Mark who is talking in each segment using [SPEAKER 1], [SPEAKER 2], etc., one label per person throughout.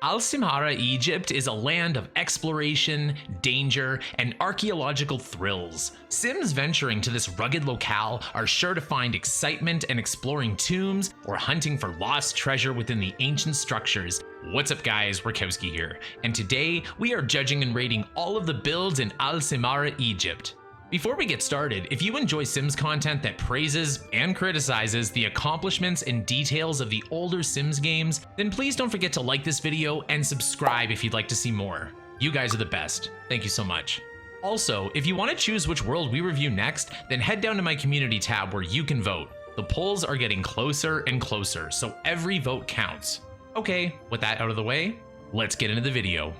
[SPEAKER 1] Simhara, Egypt is a land of exploration, danger, and archaeological thrills. Sims venturing to this rugged locale are sure to find excitement in exploring tombs or hunting for lost treasure within the ancient structures. What's up guys, Rakowski here, and today we are judging and rating all of the builds in Simhara, Egypt. Before we get started, if you enjoy Sims content that praises and criticizes the accomplishments and details of the older Sims games, then please don't forget to like this video and subscribe if you'd like to see more. You guys are the best. Thank you so much. Also, if you want to choose which world we review next, then head down to my community tab where you can vote. The polls are getting closer and closer, so every vote counts. Okay, with that out of the way, let's get into the video.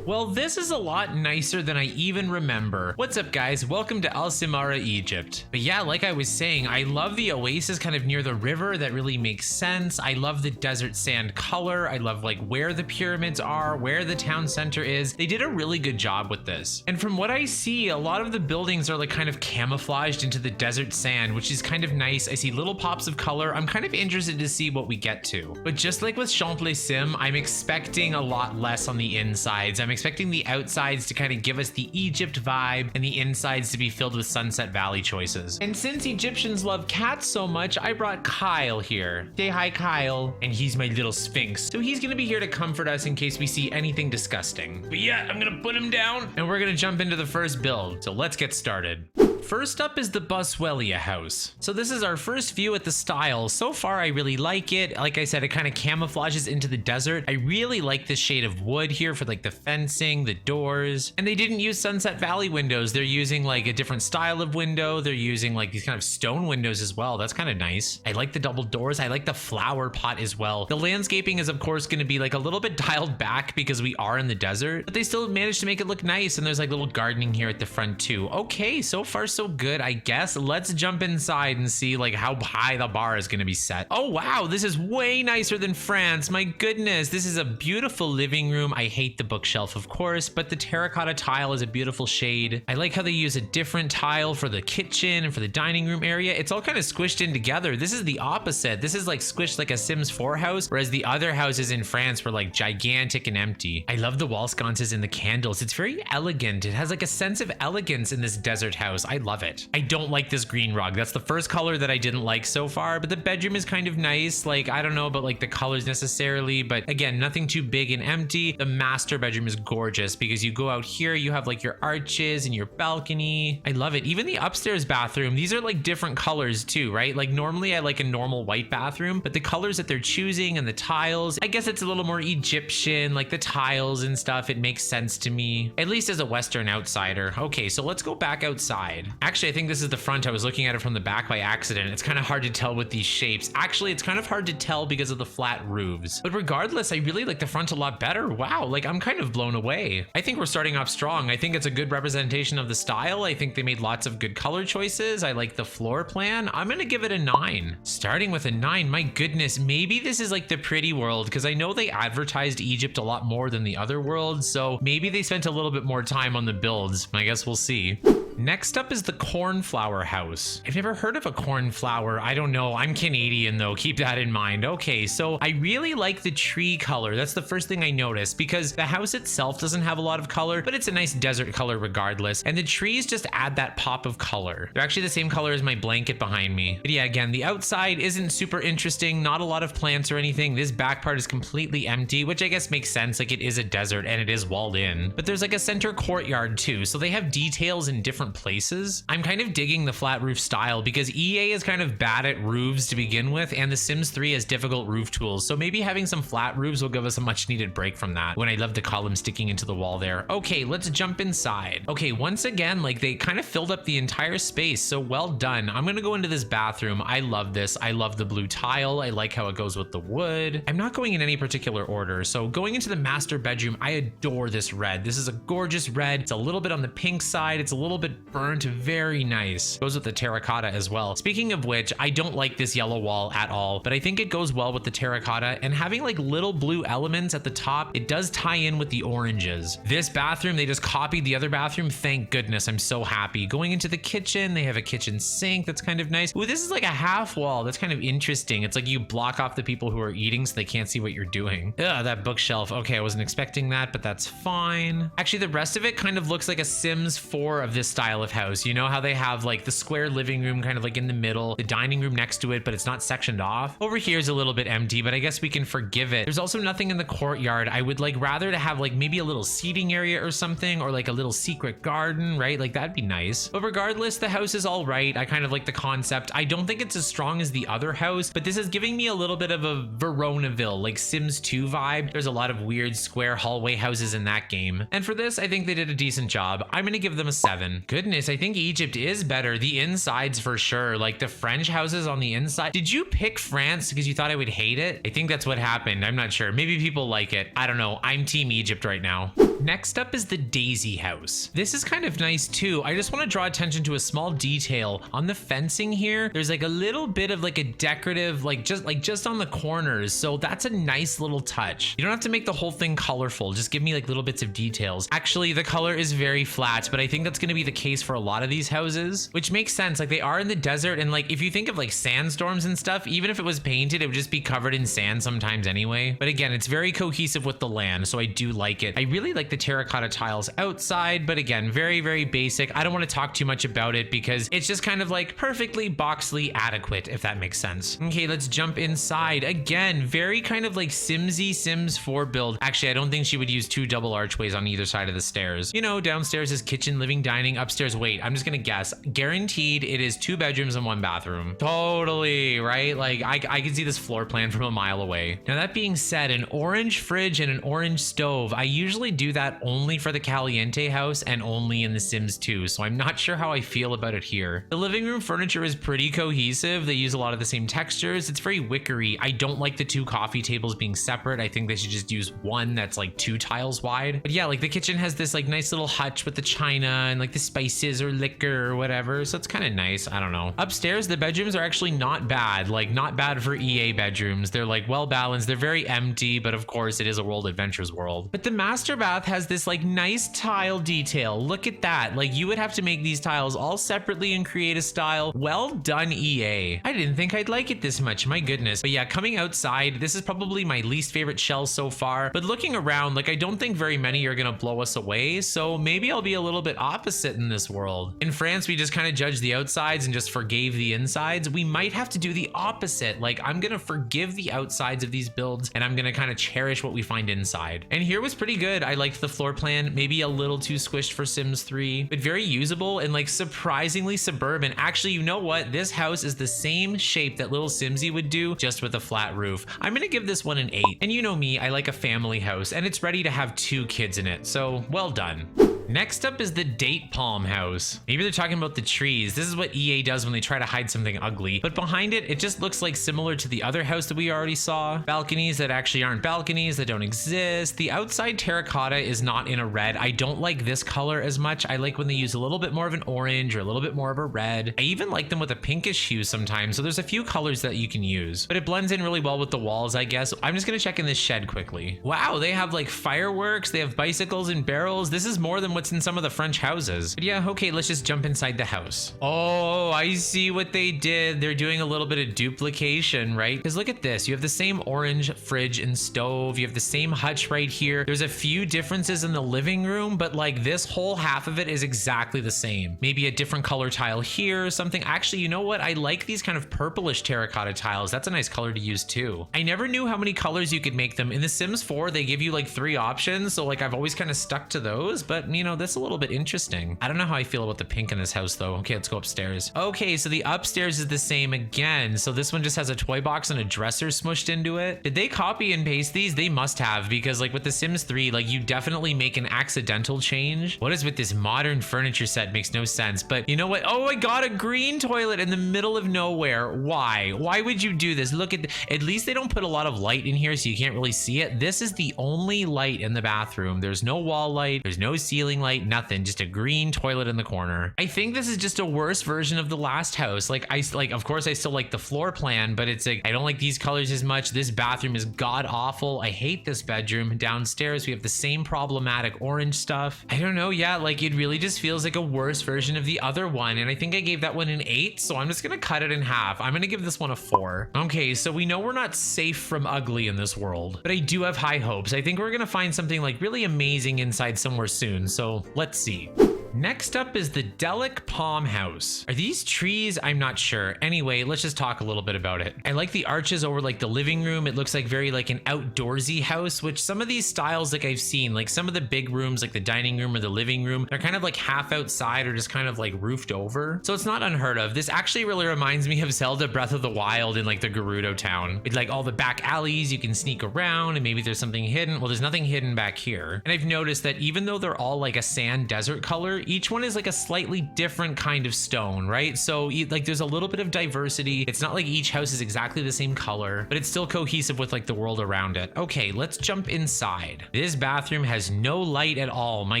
[SPEAKER 1] Well, this is a lot nicer than I even remember. What's up guys, welcome to Simhara, Egypt. But yeah, like I was saying, I love the oasis kind of near the river. That really makes sense. I love the desert sand color. I love like where the pyramids are, where the town center is. They did a really good job with this. And from what I see, a lot of the buildings are like kind of camouflaged into the desert sand, which is kind of nice. I see little pops of color. I'm kind of interested to see what we get to. But just like with Champlain Sim, I'm expecting a lot less on the insides. I'm expecting the outsides to kind of give us the Egypt vibe and the insides to be filled with Sunset Valley choices. And since Egyptians love cats so much, I brought Kyle here. Say hi, Kyle. And he's my little sphinx. So he's gonna be here to comfort us in case we see anything disgusting. But yeah, I'm gonna put him down and we're gonna jump into the first build. So let's get started. First up is the Boswellia House. So this is our first view at the style. So far, I really like it. Like I said, it kind of camouflages into the desert. I really like this shade of wood here for like the fencing, the doors. And they didn't use Sunset Valley windows. They're using like a different style of window. They're using like these kind of stone windows as well. That's kind of nice. I like the double doors. I like the flower pot as well. The landscaping is of course going to be like a little bit dialed back because we are in the desert, but they still managed to make it look nice. And there's like little gardening here at the front too. Okay, so far so good, I guess. Let's jump inside and see like how high the bar is going to be set. Oh wow, this is way nicer than France. My goodness, this is a beautiful living room. I hate the bookshelf of course, but the terracotta tile is a beautiful shade. I like how they use a different tile for the kitchen and for the dining room area. It's all kind of squished in together. This is the opposite. This is like squished like a Sims 4 house, whereas the other houses in France were like gigantic and empty. I love the wall sconces and the candles. It's very elegant. It has like a sense of elegance in this desert house. I love it. I don't like this green rug. That's the first color that I didn't like so far, but the bedroom is kind of nice. Like, I don't know about like the colors necessarily, but again, nothing too big and empty. The master bedroom is gorgeous because you go out here, you have like your arches and your balcony. I love it. Even the upstairs bathroom, these are like different colors too, right? Like normally I like a normal white bathroom, but the colors that they're choosing and the tiles, I guess it's a little more Egyptian, like the tiles and stuff. It makes sense to me, at least as a Western outsider. Okay, so let's go back outside. Actually, I think this is the front. I was looking at it from the back by accident. It's kind of hard to tell with these shapes. Actually, it's kind of hard to tell because of the flat roofs. But regardless, I really like the front a lot better. Wow, like I'm kind of blown away. I think we're starting off strong. I think it's a good representation of the style. I think they made lots of good color choices. I like the floor plan. I'm gonna give it a 9. Starting with a 9, my goodness, maybe this is like the pretty world because I know they advertised Egypt a lot more than the other worlds. So maybe they spent a little bit more time on the builds. I guess we'll see. Next up is the Cornflower House. I've never heard of a cornflower. I don't know. I'm Canadian though. Keep that in mind. Okay, so I really like the tree color. That's the first thing I noticed because the house itself doesn't have a lot of color, but it's a nice desert color regardless. And the trees just add that pop of color. They're actually the same color as my blanket behind me. But yeah, again, the outside isn't super interesting. Not a lot of plants or anything. This back part is completely empty, which I guess makes sense. Like it is a desert and it is walled in. But there's like a center courtyard too. So they have details in different places. I'm kind of digging the flat roof style because EA is kind of bad at roofs to begin with, and The Sims 3 has difficult roof tools. So maybe having some flat roofs will give us a much needed break from that when I love the column sticking into the wall there. Okay, let's jump inside. Okay, once again, like they kind of filled up the entire space. So well done. I'm gonna go into this bathroom. I love this. I love the blue tile. I like how it goes with the wood. I'm not going in any particular order. So going into the master bedroom, I adore this red. This is a gorgeous red. It's a little bit on the pink side. It's a little bit but burnt, very nice. Goes with the terracotta as well. Speaking of which, I don't like this yellow wall at all, but I think it goes well with the terracotta, and having like little blue elements at the top, it does tie in with the oranges. This bathroom, they just copied the other bathroom. Thank goodness, I'm so happy. Going into the kitchen, they have a kitchen sink that's kind of nice. Ooh, this is like a half wall. That's kind of interesting. It's like you block off the people who are eating so they can't see what you're doing. Ugh, that bookshelf. Okay, I wasn't expecting that, but that's fine. Actually, the rest of it kind of looks like a Sims 4 of this style of house. You know how they have like the square living room kind of like in the middle, the dining room next to it, but it's not sectioned off. Over here is a little bit empty, but I guess we can forgive it. There's also nothing in the courtyard. I would like rather to have like maybe a little seating area or something, or like a little secret garden, right? Like that'd be nice. But regardless, the house is all right. I kind of like the concept. I don't think it's as strong as the other house, but this is giving me a little bit of a Veronaville, like Sims 2 vibe. There's a lot of weird square hallway houses in that game. And for this, I think they did a decent job. I'm gonna give them a 7. Goodness, I think Egypt is better. The insides for sure, like the French houses on the inside. Did you pick France because you thought I would hate it? I think that's what happened. I'm not sure. Maybe people like it. I don't know. I'm team Egypt right now. Next up is the Daisy House. This is kind of nice too. I just want to draw attention to a small detail on the fencing here. There's like a little bit of like a decorative, like just on the corners. So that's a nice little touch. You don't have to make the whole thing colorful. Just give me like little bits of details. Actually, the color is very flat, but I think that's going to be the case for a lot of these houses, which makes sense. Like they are in the desert, and like if you think of like sandstorms and stuff, even if it was painted, it would just be covered in sand sometimes anyway. But again, it's very cohesive with the land, so I do like it. I really like the terracotta tiles outside, but again, very, very basic. I don't want to talk too much about it because it's just kind of like perfectly boxly adequate, if that makes sense. Okay, let's jump inside. Again, very kind of like Simsy Sims 4 build. Actually, I don't think she would use 2 double archways on either side of the stairs. You know, downstairs is kitchen, living, dining. Upstairs, wait, I'm just gonna guess. Guaranteed it is 2 bedrooms and 1 bathroom. Totally, right? Like I can see this floor plan from a mile away. Now that being said, an orange fridge and an orange stove. I usually do that only for the Caliente house and only in The Sims 2, so I'm not sure how I feel about it here. The living room furniture is pretty cohesive. They use a lot of the same textures. It's very wickery. I don't like the 2 coffee tables being separate. I think they should just use one that's like 2 tiles wide. But yeah, like the kitchen has this like nice little hutch with the china and like the spices or liquor or whatever, so it's kind of nice. I don't know. Upstairs, the bedrooms are actually not bad. Like not bad for EA bedrooms. They're like well balanced. They're very empty, but of course it is a World Adventures world. But the master bath has this like nice tile detail. Look at that. Like you would have to make these tiles all separately and create a style. Well done, EA. I didn't think I'd like it this much. My goodness. But yeah, coming outside, this is probably my least favorite shell so far. But looking around, like I don't think very many are gonna blow us away. So maybe I'll be a little bit opposite in this world. In France, we just kind of judged the outsides and just forgave the insides. We might have to do the opposite. Like I'm gonna forgive the outsides of these builds and I'm gonna kind of cherish what we find inside. And here was pretty good. I liked the floor plan, maybe a little too squished for Sims 3, but very usable and like surprisingly suburban. Actually, you know what? This house is the same shape that little Simsy would do, just with a flat roof. I'm gonna give this one an 8. And you know me, I like a family house and it's ready to have 2 kids in it. So well done. Next up is the Date Palm House. Maybe they're talking about the trees. This is what EA does when they try to hide something ugly. But behind it, it just looks like similar to the other house that we already saw. Balconies that actually aren't balconies, that don't exist. The outside terracotta is not in a red. I don't like this color as much. I like when they use a little bit more of an orange or a little bit more of a red. I even like them with a pinkish hue sometimes. So there's a few colors that you can use. But it blends in really well with the walls, I guess. I'm just gonna check in this shed quickly. Wow, they have like fireworks. They have bicycles and barrels. This is more than what's in some of the French houses. But yeah, okay, let's just jump inside the house. Oh, I see what they did. They're doing a little bit of duplication, right? Because look at this. You have the same orange fridge and stove. You have the same hutch right here. There's a few differences in the living room, but like this whole half of it is exactly the same. Maybe a different color tile here or something. Actually, you know what? I like these kind of purplish terracotta tiles. That's a nice color to use too. I never knew how many colors you could make them. In The Sims 4, they give you like 3 options. So like I've always kind of stuck to those, but you know, that's a little bit interesting. I don't know how I feel about the pink in this house though. Okay, let's go upstairs. Okay, so the upstairs is the same again. So this one just has a toy box and a dresser smushed into it. Did they copy and paste these? They must have, because like with The Sims 3, like you definitely make an accidental change. What is with this modern furniture set? Makes no sense. But you know what? Oh, I got a green toilet in the middle of nowhere. Why? Why would you do this? Look at least they don't put a lot of light in here so you can't really see it. This is the only light in the bathroom. There's no wall light. There's no ceiling ceiling light, nothing, just a green toilet in the corner. I think this is just a worse version of the last house. Like of course I still like the floor plan, but it's like, I don't like these colors as much. This bathroom is god awful. I hate this bedroom. Downstairs, we have the same problematic orange stuff. I don't know. Yeah, like it really just feels like a worse version of the other one. And I think I gave that one an 8. So I'm just going to cut it in half. I'm going to give this one a 4. Okay, so we know we're not safe from ugly in this world, but I do have high hopes. I think we're going to find something like really amazing inside somewhere soon. So let's see. Next up is the Dellach Palm House. Are these trees? I'm not sure. Anyway, let's just talk a little bit about it. I like the arches over like the living room. It looks like very like an outdoorsy house, which some of these styles like I've seen, like some of the big rooms like the dining room or the living room, they're kind of like half outside or just kind of like roofed over. So it's not unheard of. This actually really reminds me of Zelda Breath of the Wild in like the Gerudo town. With like all the back alleys you can sneak around and maybe there's something hidden. Well, there's nothing hidden back here. And I've noticed that even though they're all like a sand desert color, each one is like a slightly different kind of stone, right? So like there's a little bit of diversity. It's not like each house is exactly the same color, but it's still cohesive with like the world around it. Okay, let's jump inside. This bathroom has no light at all. My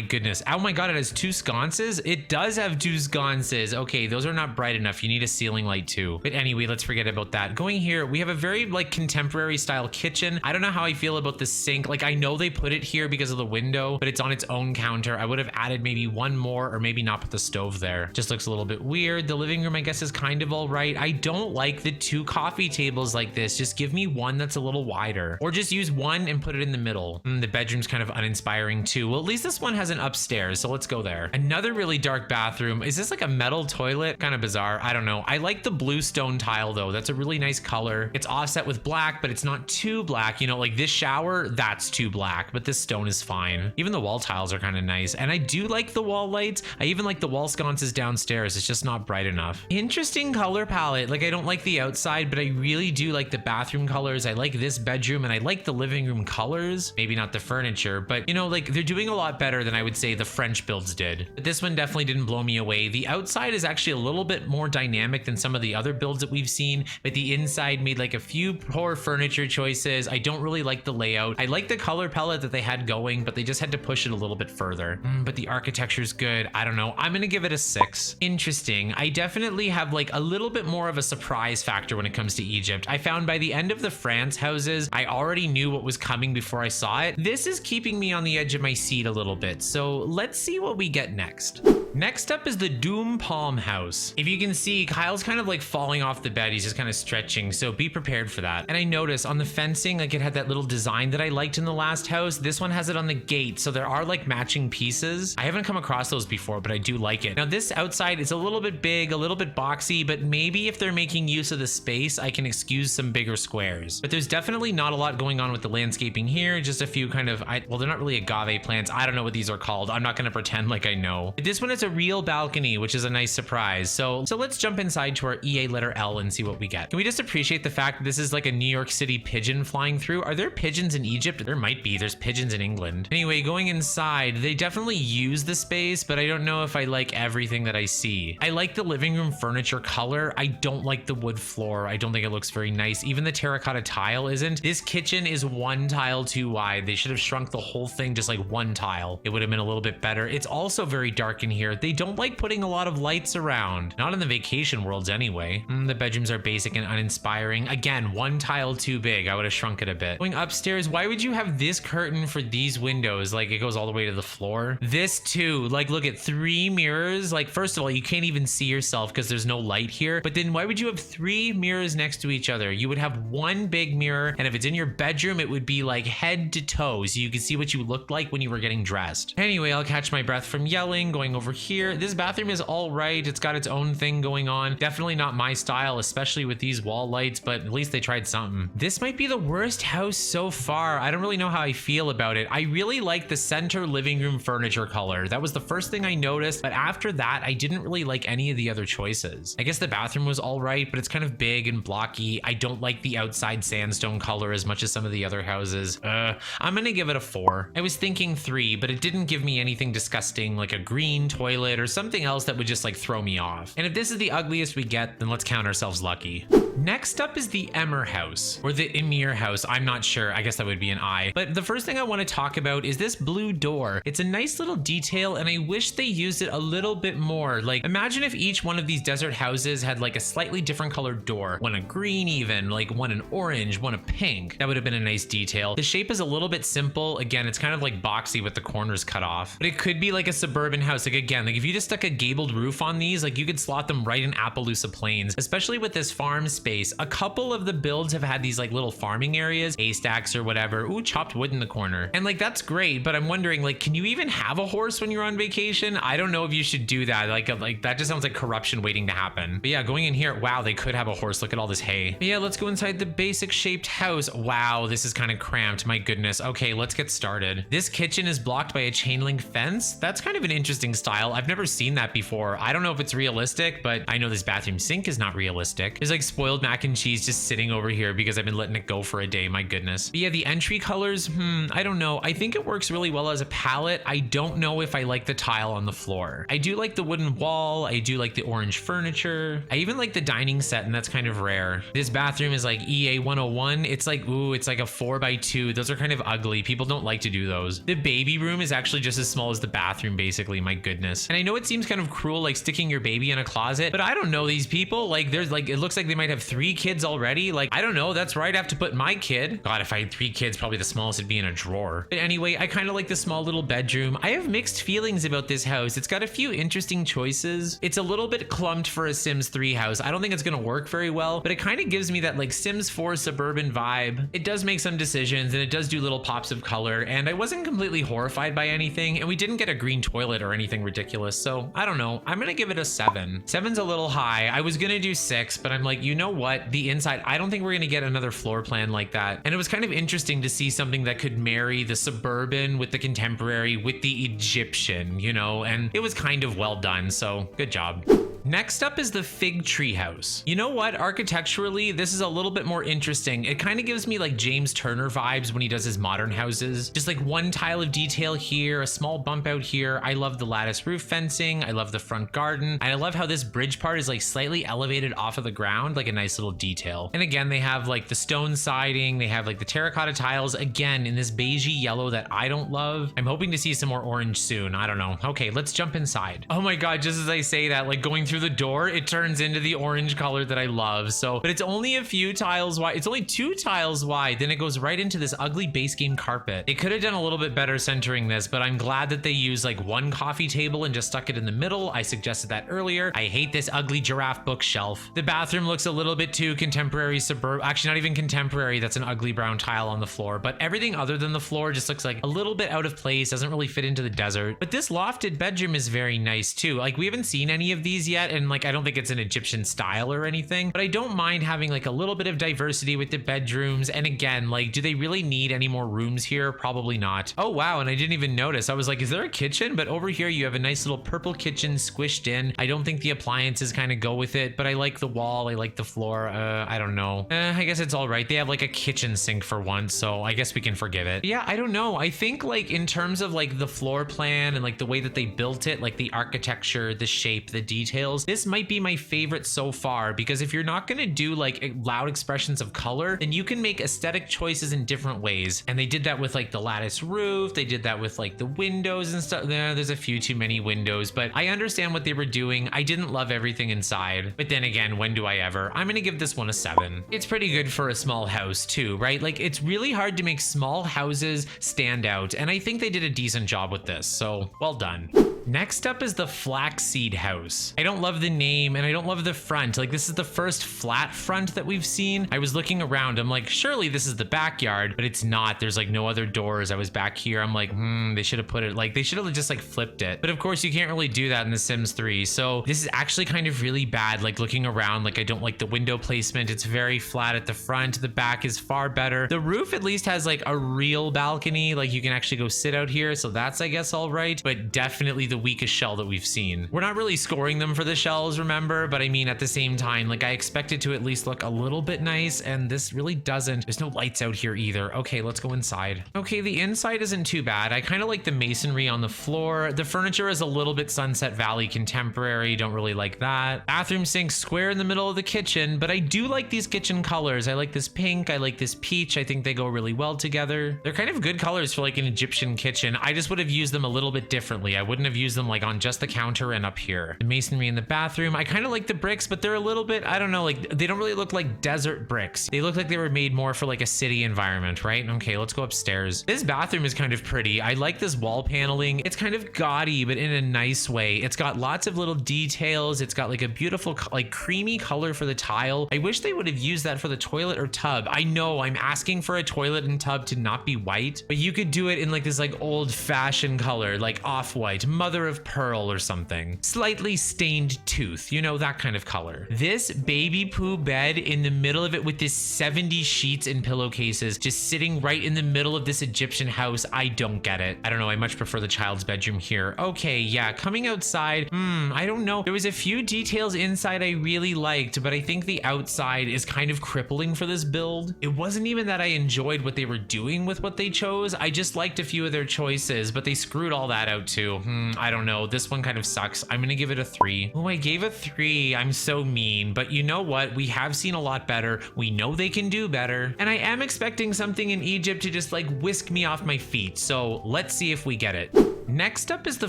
[SPEAKER 1] goodness. Oh my God, it has 2 sconces. It does have 2 sconces. Okay, those are not bright enough. You need a ceiling light too. But anyway, let's forget about that. Going here, we have a very like contemporary style kitchen. I don't know how I feel about the sink. Like I know they put it here because of the window, but it's on its own counter. I would have added maybe one more or maybe not put the stove there. Just looks a little bit weird. The living room, I guess, is kind of all right. I don't like the 2 coffee tables like this. Just give me one that's a little wider, or just use one and put it in the middle. The bedroom's kind of uninspiring too. Well, at least this one has an upstairs, so let's go there. Another really dark bathroom. Is this like a metal toilet? Kind of bizarre. I don't know. I like the blue stone tile though. That's a really nice color. It's offset with black, but it's not too black. You know, like this shower, that's too black, but this stone is fine. Even the wall tiles are kind of nice. And I do like the wall lights. I even like the wall sconces downstairs. It's just not bright enough. Interesting color palette. Like I don't like the outside, but I really do like the bathroom colors. I like this bedroom and I like the living room colors. Maybe not the furniture, but you know, like they're doing a lot better than I would say the French builds did. But this one definitely didn't blow me away. The outside is actually a little bit more dynamic than some of the other builds that we've seen, but the inside made like a few poor furniture choices. I don't really like the layout. I like the color palette that they had going, but they just had to push it a little bit further. But the architecture's good. I don't know. I'm gonna give it a 6. Interesting. I definitely have like a little bit more of a surprise factor when it comes to Egypt. I found by the end of the France houses, I already knew what was coming before I saw it. This is keeping me on the edge of my seat a little bit. So let's see what we get next. Next up is the Doum Palm House. If you can see, Kyle's kind of like falling off the bed. He's just kind of stretching, so be prepared for that. And I noticed on the fencing, like it had that little design that I liked in the last house. This one has it on the gate, so there are like matching pieces. I haven't come across those before, but I do like it. Now this outside is a little bit big, a little bit boxy, but maybe if they're making use of the space, I can excuse some bigger squares. But there's definitely not a lot going on with the landscaping here. Just a few kind of, well, they're not really agave plants. I don't know what these are called. I'm not going to pretend like I know. But this one is a real balcony, which is a nice surprise. So let's jump inside to our EA letter L and see what we get. Can we just appreciate the fact that this is like a New York City pigeon flying through? Are there pigeons in Egypt? There might be. There's pigeons in England. Anyway, going inside, they definitely use the space, but I don't know if I like everything that I see. I like the living room furniture color. I don't like the wood floor. I don't think it looks very nice. Even the terracotta tile isn't. This kitchen is 1 tile too wide. They should have shrunk the whole thing just like 1 tile. It would have been a little bit better. It's also very dark in here. They don't like putting a lot of lights around. Not in the vacation worlds anyway. The bedrooms are basic and uninspiring. Again, 1 tile too big. I would have shrunk it a bit. Going upstairs, why would you have this curtain for these windows? Like it goes all the way to the floor. This too, like look at 3 mirrors. Like first of all, you can't even see yourself because there's no light here. But then why would you have 3 mirrors next to each other? You would have 1 big mirror, and if it's in your bedroom, it would be like head to toe, so you can see what you looked like when you were getting dressed. Anyway, I'll catch my breath from yelling. Going over here, this bathroom is all right. It's got its own thing going on. Definitely not my style, especially with these wall lights, but at least they tried something. This might be the worst house so far. I don't really know how I feel about it. I really like the center living room furniture color. That was the first thing I noticed, but after that, I didn't really like any of the other choices. I guess the bathroom was all right, but it's kind of big and blocky. I don't like the outside sandstone color as much as some of the other houses. I'm gonna give it a 4. I was thinking 3, but it didn't give me anything disgusting like a green toilet or something else that would just like throw me off. And if this is the ugliest we get, then let's count ourselves lucky. Next up is the Emer House, or the Emer House. I'm not sure. I guess that would be an I. But the first thing I want to talk about is this blue door. It's a nice little detail, and I wish they used it a little bit more. Like, imagine if each one of these desert houses had like a slightly different colored door. One a green even, like one an orange, one a pink. That would have been a nice detail. The shape is a little bit simple. Again, it's kind of like boxy with the corners cut off. But it could be like a suburban house. Like again, like if you just stuck a gabled roof on these, like you could slot them right in Appaloosa Plains, especially with this farm space. A couple of the builds have had these like little farming areas, haystacks or whatever. Ooh, chopped wood in the corner. And like that's great, but I'm wondering, like, can you even have a horse when you're on vacation? I don't know if you should do that. Like that just sounds like corruption waiting to happen. But yeah, going in here, wow, they could have a horse. Look at all this hay. But yeah, let's go inside the basic shaped house. Wow, this is kind of cramped. My goodness. Okay, let's get started. This kitchen is blocked by a chain link fence. That's kind of an interesting style. I've never seen that before. I don't know if it's realistic, but I know this bathroom sink is not realistic. There's like spoiled mac and cheese just sitting over here because I've been letting it go for a day. My goodness. But yeah, the entry colors, I don't know. I think it works really well as a palette. I don't know if I like the tile on the floor. I do like the wooden wall. I do like the orange furniture. I even like the dining set, and that's kind of rare. This bathroom is like EA 101. It's like, ooh, it's like a 4x2. Those are kind of ugly. People don't like to do those. The baby room is actually just as small as the bathroom, basically. My goodness. And I know it seems kind of cruel, like sticking your baby in a closet, but I don't know these people. Like there's like, it looks like they might have 3 kids already. Like, I don't know. That's where I'd have to put my kid. God, if I had 3 kids, probably the smallest would be in a drawer. But anyway, I kind of like the small little bedroom. I have mixed feelings about this house. It's got a few interesting choices. It's a little bit clumped for a Sims 3 house. I don't think it's going to work very well, but it kind of gives me that like Sims 4 suburban vibe. It does make some decisions, and it does do little pops of color, and I wasn't completely horrified by anything, and we didn't get a green toilet or anything ridiculous, so I don't know. I'm gonna give it a 7. 7's a little high. I was gonna do 6, but I'm like, you know what? The inside, I don't think we're gonna get another floor plan like that. And it was kind of interesting to see something that could marry the suburban with the contemporary with the Egyptian, you know, and it was kind of well done, so good job. Next up is the Fig Tree House. You know what? Architecturally, this is a little bit more interesting. It kind of gives me like James Turner vibes when he does his modern houses. Just like one tile of detail here, a small bump out here. I love the lattice roof fencing. I love the front garden. And I love how this bridge part is like slightly elevated off of the ground, like a nice little detail. And again, they have like the stone siding. They have like the terracotta tiles, again, in this beigey yellow that I don't love. I'm hoping to see some more orange soon. I don't know. Okay, let's jump inside. Oh my God, just as I say that, like going through the door, it turns into the orange color that I love. So, but it's only a few tiles wide. It's only 2 tiles wide. Then it goes right into this ugly base game carpet. They could have done a little bit better centering this, but I'm glad that they used like one coffee table and just stuck it in the middle. I suggested that earlier. I hate this ugly giraffe bookshelf. The bathroom looks a little bit too contemporary actually not even contemporary. That's an ugly brown tile on the floor, but everything other than the floor just looks like a little bit out of place. Doesn't really fit into the desert. But this lofted bedroom is very nice too. Like we haven't seen any of these yet, and like I don't think it's an Egyptian style or anything, but I don't mind having like a little bit of diversity with the bedrooms. And again, like, do they really need any more rooms here? Probably not. Oh wow, and I didn't even notice. I was like, is there a kitchen? But over here you have a nice little purple kitchen squished in. I don't think the appliances kind of go with it, but I like the wall. I like the floor. I don't know. I guess it's all right. They have like a kitchen sink for once, so I guess we can forgive it. But yeah, I don't know. I think like in terms of like the floor plan and like the way that they built it, like the architecture, the shape, the details, this might be my favorite so far, because if you're not going to do like loud expressions of color, then you can make aesthetic choices in different ways. And they did that with like the lattice roof. They did that with like the windows and stuff. There's a few too many windows, but I understand what they were doing. I didn't love everything inside, but then again, when do I ever? I'm going to give this one a 7. It's pretty good for a small house too, right? Like it's really hard to make small houses stand out, and I think they did a decent job with this, so well done. Next up is the Flaxseed House. I don't love the name, and I don't love the front. Like this is the first flat front that we've seen. I was looking around, I'm like, surely this is the backyard, but it's not. There's like no other doors. I was back here, I'm like, they should have put it, like they should have just like flipped it. But of course you can't really do that in The Sims 3. So this is actually kind of really bad. Like looking around, like I don't like the window placement. It's very flat at the front. The back is far better. The roof at least has like a real balcony. Like you can actually go sit out here. So that's, I guess, all right, but definitely the weakest shell that we've seen. We're not really scoring them for for the shelves, remember? But I mean, at the same time, like I expect it to at least look a little bit nice, and this really doesn't. There's no lights out here either. Okay, let's go inside. Okay, the inside isn't too bad. I kind of like the masonry on the floor. The furniture is a little bit Sunset Valley contemporary. Don't really like that. Bathroom sink square in the middle of the kitchen, but I do like these kitchen colors. I like this pink. I like this peach. I think they go really well together. They're kind of good colors for like an Egyptian kitchen. I just would have used them a little bit differently. I wouldn't have used them like on just the counter and up here. The masonry in the bathroom. I kind of like the bricks, but they're a little bit, I don't know, like they don't really look like desert bricks. They look like they were made more for like a city environment, right? Okay, let's go upstairs. This bathroom is kind of pretty. I like this wall paneling. It's kind of gaudy, but in a nice way. It's got lots of little details. It's got like a beautiful, like creamy color for the tile. I wish they would have used that for the toilet or tub. I know I'm asking for a toilet and tub to not be white, but you could do it in like this like old fashioned color, like off-white, mother of pearl or something. Slightly stained tooth, you know, that kind of color. This baby poo bed in the middle of it with this 70 sheets and pillowcases just sitting right in the middle of this Egyptian house. I don't get it. I don't know. I much prefer the child's bedroom here. Okay, yeah, coming outside. I don't know. There was a few details inside I really liked, but I think the outside is kind of crippling for this build. It wasn't even that I enjoyed what they were doing with what they chose. I just liked a few of their choices, but they screwed all that out too. I don't know. This one kind of sucks. I'm gonna give it a 3. Oh, I gave a 3. I'm so mean, but you know what? We have seen a lot better. We know they can do better. And I am expecting something in Egypt to just like whisk me off my feet. So let's see if we get it. Next up is the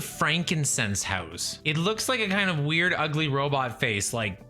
[SPEAKER 1] Frankincense House. It looks like a kind of weird, ugly robot face, like.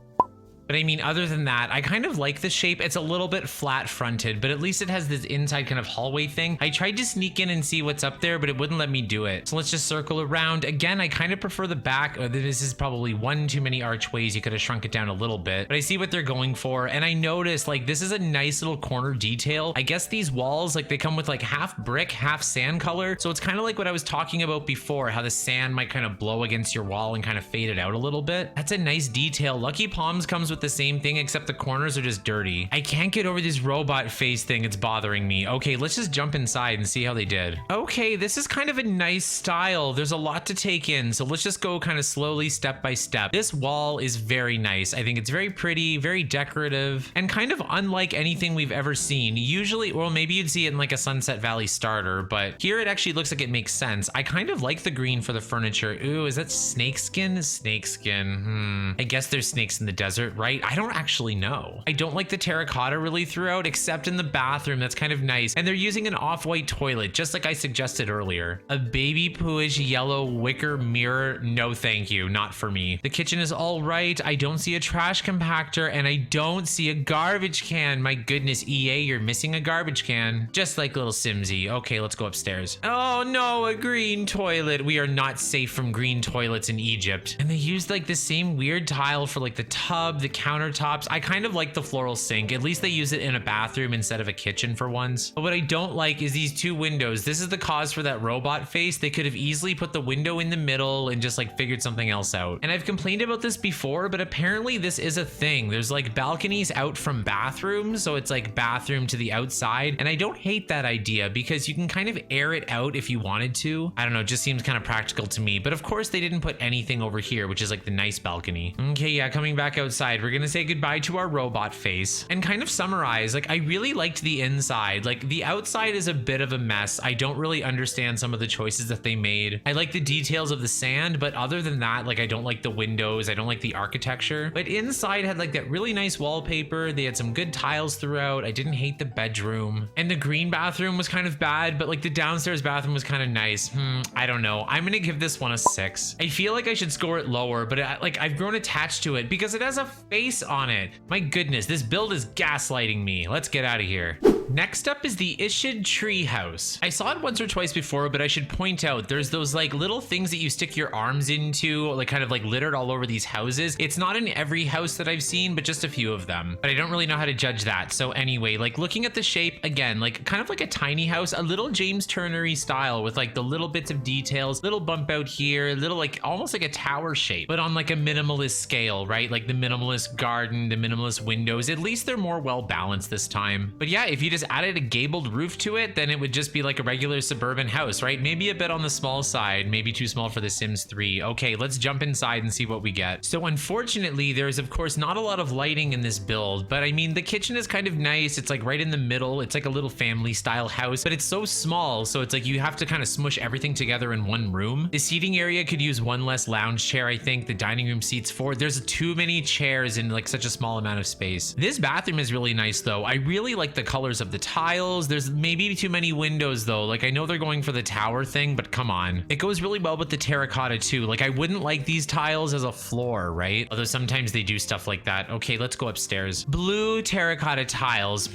[SPEAKER 1] But I mean, other than that, I kind of like the shape. It's a little bit flat fronted, but at least it has this inside kind of hallway thing. I tried to sneak in and see what's up there, but it wouldn't let me do it. So let's just circle around. Again, I kind of prefer the back. This is probably one too many archways. You could have shrunk it down a little bit, but I see what they're going for. And I noticed like this is a nice little corner detail. I guess these walls, like they come with like half brick, half sand color. So it's kind of like what I was talking about before, how the sand might kind of blow against your wall and kind of fade it out a little bit. That's a nice detail. Lucky Palms comes with the same thing, except the corners are just dirty. I can't get over this robot face thing. It's bothering me. Okay, let's just jump inside and see how they did. Okay, this is kind of a nice style. There's a lot to take in, so let's just go kind of slowly, step by step. This wall is very nice. I think it's very pretty, very decorative, and kind of unlike anything we've ever seen. Usually, well, maybe you'd see it in like a Sunset Valley starter, but here it actually looks like it makes sense. I kind of like the green for the furniture. Ooh, is that snakeskin? Snakeskin. I guess there's snakes in the desert, right? I don't actually know. I don't like the terracotta really throughout, except in the bathroom. That's kind of nice. And they're using an off-white toilet, just like I suggested earlier. A baby pooish yellow wicker mirror. No, thank you. Not for me. The kitchen is all right. I don't see a trash compactor, and I don't see a garbage can. My goodness, EA, you're missing a garbage can. Just like little Simsy. Okay, let's go upstairs. Oh no, a green toilet. We are not safe from green toilets in Egypt. And they used like the same weird tile for like the tub, the countertops. I kind of like the floral sink. At least they use it in a bathroom instead of a kitchen for once. But what I don't like is these two windows. This is the cause for that robot face. They could have easily put the window in the middle and just like figured something else out. And I've complained about this before, but apparently this is a thing. There's like balconies out from bathrooms, so it's like bathroom to the outside. And I don't hate that idea because you can kind of air it out if you wanted to. I don't know, it just seems kind of practical to me. But of course they didn't put anything over here, which is like the nice balcony. Okay, yeah, coming back outside, we're gonna say goodbye to our robot face and kind of summarize. Like, I really liked the inside. Like, the outside is a bit of a mess. I don't really understand some of the choices that they made. I like the details of the sand, but other than that, like, I don't like the windows. I don't like the architecture. But inside had like that really nice wallpaper. They had some good tiles throughout. I didn't hate the bedroom. And the green bathroom was kind of bad, but like the downstairs bathroom was kind of nice. I don't know. I'm gonna give this one a 6. I feel like I should score it lower, but I've grown attached to it because it has a face on it. My goodness, this build is gaslighting me. Let's get out of here. Next up is the Ishid Tree House. I saw it once or twice before, but I should point out there's those like little things that you stick your arms into, like kind of like littered all over these houses. It's not in every house that I've seen, but just a few of them. But I don't really know how to judge that. So anyway, like looking at the shape again, like kind of like a tiny house, a little James Turner-y style with like the little bits of details, little bump out here, little like almost like a tower shape, but on like a minimalist scale, right? Like the minimalist garden, the minimalist windows. At least they're more well balanced this time. But yeah, if you just just added a gabled roof to it, then it would just be like a regular suburban house, right? Maybe a bit on the small side, maybe too small for The Sims 3. Okay, let's jump inside and see what we get. So unfortunately, there's of course not a lot of lighting in this build, but I mean, the kitchen is kind of nice. It's like right in the middle. It's like a little family style house, but it's so small. So it's like you have to kind of smush everything together in one room. The seating area could use one less lounge chair, I think. The dining room seats 4. There's too many chairs in like such a small amount of space. This bathroom is really nice though. I really like the colors of the tiles. There's maybe too many windows though. Like I know they're going for the tower thing, but come on. It goes really well with the terracotta too. Like I wouldn't like these tiles as a floor, right? Although sometimes they do stuff like that. Okay, let's go upstairs. Blue terracotta tiles.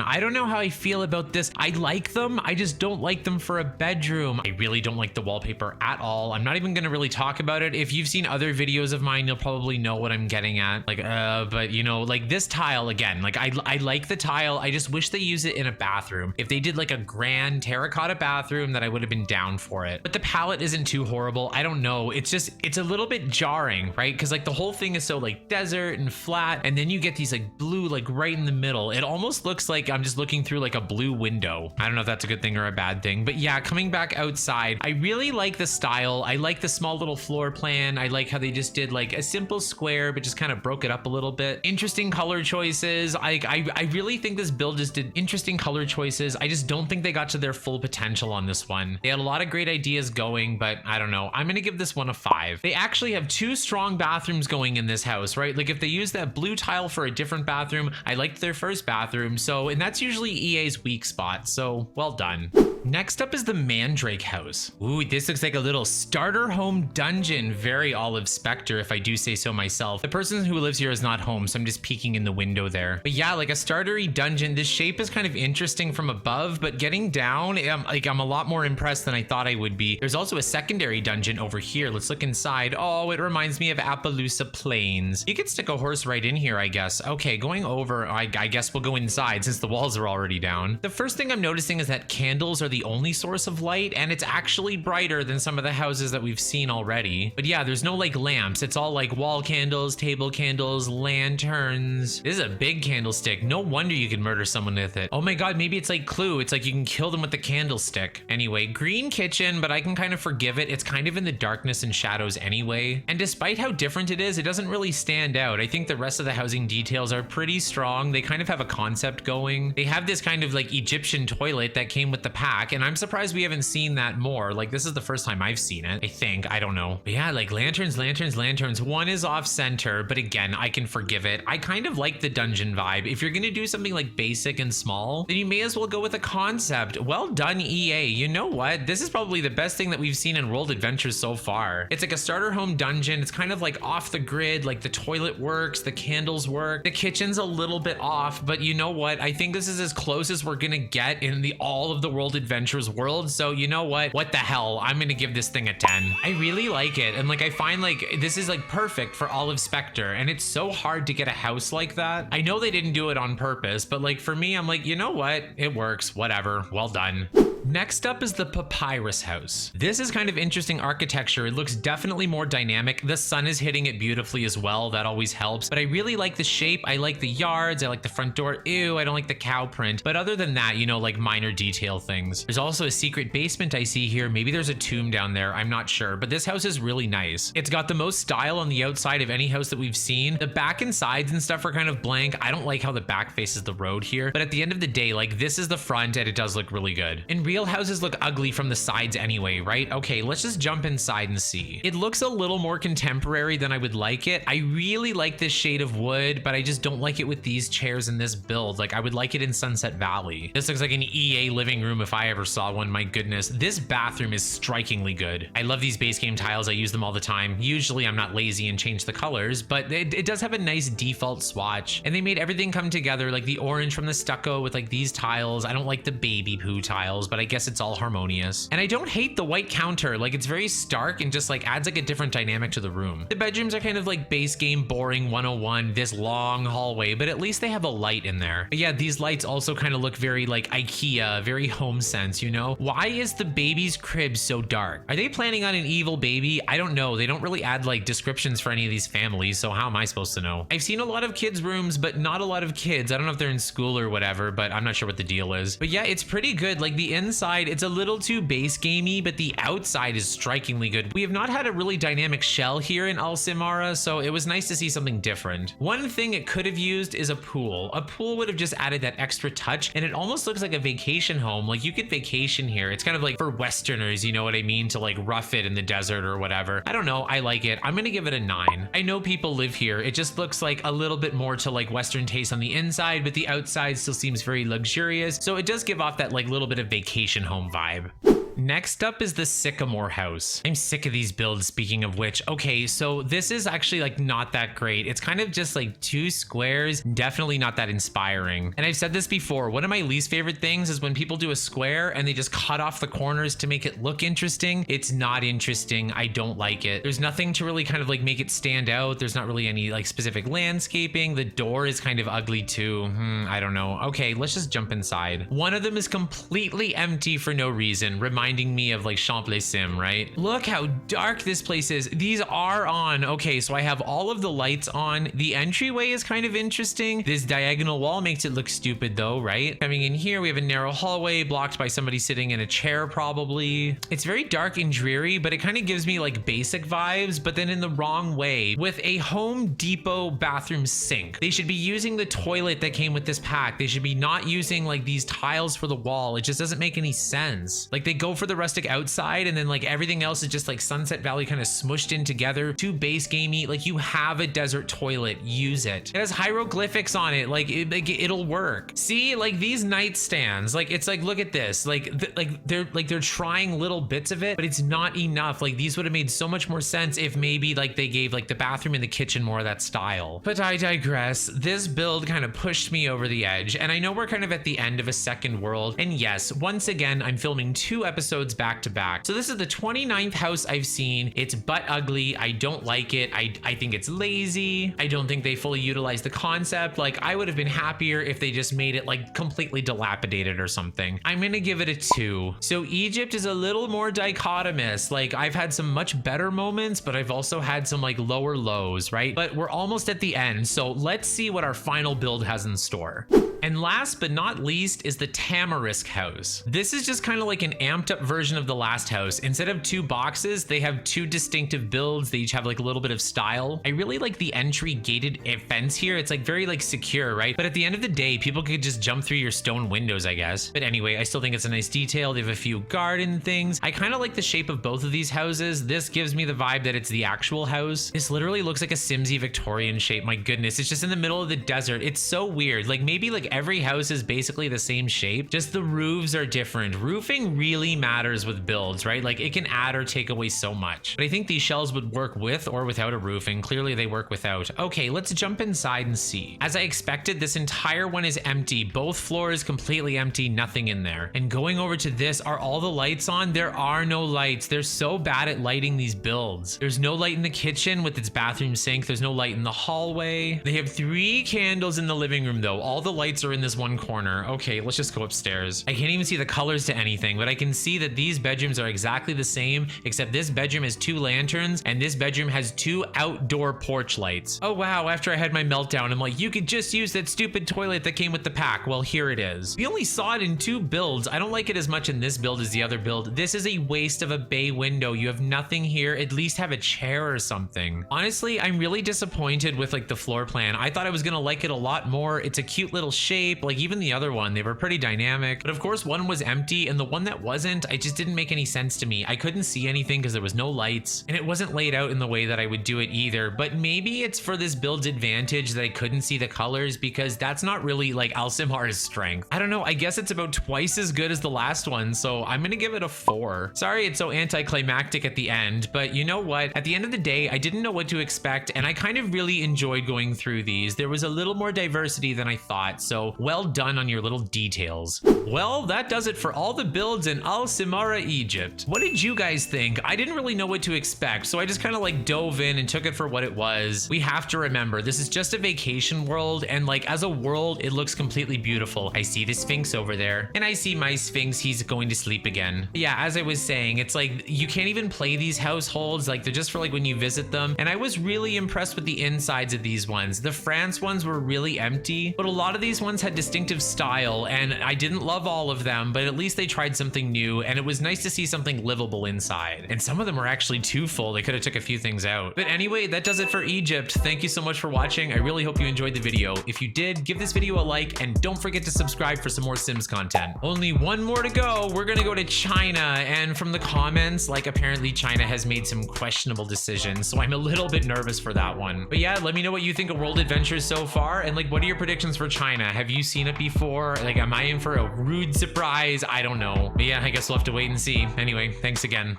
[SPEAKER 1] I don't know how I feel about this. I like them. I just don't like them for a bedroom. I really don't like the wallpaper at all. I'm not even gonna really talk about it. If you've seen other videos of mine, you'll probably know what I'm getting at. Like, but you know, like this tile again, like I like the tile. I just wish they use it in a bathroom. If they did like a grand terracotta bathroom, that I would have been down for it. But the palette isn't too horrible. I don't know. It's a little bit jarring, right? Because like the whole thing is so like desert and flat, and then you get these like blue like right in the middle. It almost looks like I'm just looking through like a blue window. I don't know if that's a good thing or a bad thing, but yeah, coming back outside, I really like the style. I like the small little floor plan. I like how they just did like a simple square, but just kind of broke it up a little bit. Interesting color choices. I really think this build just did interesting color choices. I just don't think they got to their full potential on this one. They had a lot of great ideas going, but I don't know. I'm gonna give this one a 5. They actually have 2 strong bathrooms going in this house, right? Like if they use that blue tile for a different bathroom, I liked their first bathroom. So, and that's usually EA's weak spot. So well done. Next up is the Mandrake House. Ooh, this looks like a little starter home dungeon. Very Olive Spectre, if I do say so myself. The person who lives here is not home, so I'm just peeking in the window there. But yeah, like a startery dungeon. This shape is kind of interesting from above, but getting down, I'm a lot more impressed than I thought I would be. There's also a secondary dungeon over here. Let's look inside. Oh, it reminds me of Appaloosa Plains. You could stick a horse right in here, I guess. Okay, going over, I guess we'll go inside since the walls are already down. The first thing I'm noticing is that candles are the only source of light, and it's actually brighter than some of the houses that we've seen already. But yeah, there's no like lamps. It's all like wall candles, table candles, lanterns. This is a big candlestick. No wonder you can murder someone with it. Oh my god, maybe it's like Clue. It's like you can kill them with the candlestick. Anyway, green kitchen, but I can kind of forgive it. It's kind of in the darkness and shadows anyway. And despite how different it is, it doesn't really stand out. I think the rest of the housing details are pretty strong. They kind of have a concept going. They have this kind of like Egyptian toilet that came with the pack, and I'm surprised we haven't seen that more. Like this is the first time I've seen it, I think. I don't know. But yeah, like lanterns. One is off center, but again, I can forgive it. I kind of like the dungeon vibe. If you're gonna do something like basic and small, then you may as well go with a concept. Well done, EA. You know what? This is probably the best thing that we've seen in World Adventures so far. It's like a starter home dungeon. It's kind of like off the grid. Like the toilet works, the candles work, the kitchen's a little bit off, but you know what? I think this is as close as we're gonna get in all of the World Adventures world. So you know what the hell, I'm gonna give this thing a 10. I really like it, and like I find like this is like perfect for Olive Spectre, and it's so hard to get a house like that. I know they didn't do it on purpose, but like for me, I'm like, you know what, it works, whatever, well done. Next up is the Papyrus House. This is kind of interesting architecture. It looks definitely more dynamic. The sun is hitting it beautifully as well. That always helps. But I really like the shape. I like the yards. I like the front door. Ew, I don't like the cow print. But other than that, you know, like minor detail things. There's also a secret basement I see here. Maybe there's a tomb down there. I'm not sure. But this house is really nice. It's got the most style on the outside of any house that we've seen. The back and sides and stuff are kind of blank. I don't like how the back faces the road here. But at the end of the day, like this is the front and it does look really good. In real houses look ugly from the sides anyway, right? Okay, let's just jump inside and see. It looks a little more contemporary than I would like it. I really like this shade of wood, but I just don't like it with these chairs in this build. Like I would like it in Sunset Valley. This looks like an EA living room if I ever saw one, my goodness. This bathroom is strikingly good. I love these base game tiles. I use them all the time. Usually I'm not lazy and change the colors, but it does have a nice default swatch, and they made everything come together, like the orange from the stucco with like these tiles. I don't like the baby poo tiles, but I guess it's all harmonious. And I don't hate the white counter. Like, it's very stark and just like adds like a different dynamic to the room. The bedrooms are kind of like base game boring 101, this long hallway, but at least they have a light in there. But yeah, these lights also kind of look very like IKEA, very home sense, you know? Why is the baby's crib so dark? Are they planning on an evil baby? I don't know. They don't really add like descriptions for any of these families, so how am I supposed to know? I've seen a lot of kids' rooms, but not a lot of kids. I don't know if they're in school or whatever, but I'm not sure what the deal is. But yeah, it's pretty good. Like the inside, it's a little too base gamey, but the outside is strikingly good. We have not had a really dynamic shell here in Simhara, so it was nice to see something different. One thing it could have used is a pool. A pool would have just added that extra touch, and it almost looks like a vacation home. Like you could vacation here. It's kind of like for Westerners, you know what I mean? To like rough it in the desert or whatever. I don't know. I like it. I'm gonna give it a 9. I know people live here. It just looks like a little bit more to like Western taste on the inside, but the outside still seems very luxurious. So it does give off that like little bit of vacation home vibe. Next up is the Sycamore House. I'm sick of these builds, speaking of which. Okay, so this is actually like not that great. It's kind of just like 2 squares, definitely not that inspiring. And I've said this before, one of my least favorite things is when people do a square and they just cut off the corners to make it look interesting. It's not interesting. I don't like it. There's nothing to really kind of like make it stand out. There's not really any like specific landscaping. The door is kind of ugly too. I don't know. Okay, let's just jump inside. One of them is completely empty for no reason, reminding me of like Champs-les-Sim, right? Look how dark this place is. These are on. Okay, so I have all of the lights on. The entryway is kind of interesting. This diagonal wall makes it look stupid though, right? Coming in here, we have a narrow hallway blocked by somebody sitting in a chair probably. It's very dark and dreary, but it kind of gives me like basic vibes, but then in the wrong way. With a Home Depot bathroom sink. They should be using the toilet that came with this pack. They should be not using like these tiles for the wall. It just doesn't make any sense. Like they go for the rustic outside and then like everything else is just like Sunset Valley kind of smushed in together. Too base gamey. Like you have a desert toilet, use it. It has hieroglyphics on it. Like it'll work. See, like these nightstands, like it's like, look at this. They're trying little bits of it, but it's not enough. Like these would have made so much more sense if maybe like they gave like the bathroom and the kitchen more of that style. But I digress. This build kind of pushed me over the edge, and I know we're kind of at the end of a second world. And yes, once again, I'm filming 2 episodes back to back. So this is the 29th house I've seen. It's butt ugly. I don't like it. I think it's lazy. I don't think they fully utilize the concept. Like I would have been happier if they just made it like completely dilapidated or something. I'm gonna give it a 2. So Egypt is a little more dichotomous. Like I've had some much better moments, but I've also had some like lower lows, right? But we're almost at the end. So let's see what our final build has in store. And last but not least is the Tamarisk House. This is just kind of like an amped up version of the last house. Instead of 2 boxes, they have 2 distinctive builds. They each have like a little bit of style. I really like the entry gated fence here. It's like very like secure, right? But at the end of the day, people could just jump through your stone windows, I guess. But anyway, I still think it's a nice detail. They have a few garden things. I kind of like the shape of both of these houses. This gives me the vibe that it's the actual house. This literally looks like a Simsy Victorian shape. My goodness, it's just in the middle of the desert. It's so weird. Like maybe like every house is basically the same shape, just the roofs are different. Roofing really matters with builds, right? Like it can add or take away so much. But I think these shells would work with or without a roofing. Clearly they work without. Okay, let's jump inside and see. As I expected, this entire one is empty. Both floors completely empty, nothing in there. And going over to this, are all the lights on? There are no lights. They're so bad at lighting these builds. There's no light in the kitchen with its bathroom sink. There's no light in the hallway. They have 3 candles in the living room though. All the lights are in this one corner. Okay, let's just go upstairs. I can't even see the colors to anything, but I can see that these bedrooms are exactly the same, except this bedroom has 2 lanterns and this bedroom has 2 outdoor porch lights. Oh wow, after I had my meltdown, I'm like, you could just use that stupid toilet that came with the pack. Well, here it is. We only saw it in 2 builds. I don't like it as much in this build as the other build. This is a waste of a bay window. You have nothing here. At least have a chair or something. Honestly, I'm really disappointed with like the floor plan. I thought I was gonna like it a lot more. It's a cute little shape. Like even the other one, they were pretty dynamic, but of course one was empty, and the one that wasn't, content, it just didn't make any sense to me. I couldn't see anything because there was no lights, and it wasn't laid out in the way that I would do it either. But maybe it's for this build's advantage that I couldn't see the colors, because that's not really like Simhara's strength. I don't know, I guess it's about twice as good as the last one, so I'm gonna give it a 4. Sorry it's so anticlimactic at the end, but you know what? At the end of the day, I didn't know what to expect, and I kind of really enjoyed going through these. There was a little more diversity than I thought, so well done on your little details. Well, that does it for all the builds in Simhara, Egypt. What did you guys think? I didn't really know what to expect, so I just kind of like dove in and took it for what it was. We have to remember, this is just a vacation world, and like as a world, it looks completely beautiful. I see the Sphinx over there, and I see my Sphinx, he's going to sleep again. Yeah, as I was saying, it's like you can't even play these households, like they're just for like when you visit them. And I was really impressed with the insides of these ones. The France ones were really empty, but a lot of these ones had distinctive style, and I didn't love all of them, but at least they tried something new, and it was nice to see something livable inside. And some of them were actually too full. They could have took a few things out. But anyway, that does it for Egypt. Thank you so much for watching. I really hope you enjoyed the video. If you did, give this video a like, and don't forget to subscribe for some more Sims content. Only one more to go. We're gonna go to China, and from the comments, like apparently China has made some questionable decisions, so I'm a little bit nervous for that one. But yeah, let me know what you think of World Adventures so far, and like what are your predictions for China? Have you seen it before? Like, am I in for a rude surprise? I don't know. But yeah, I guess we'll have to wait and see. Anyway, thanks again.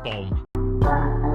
[SPEAKER 1] Boom.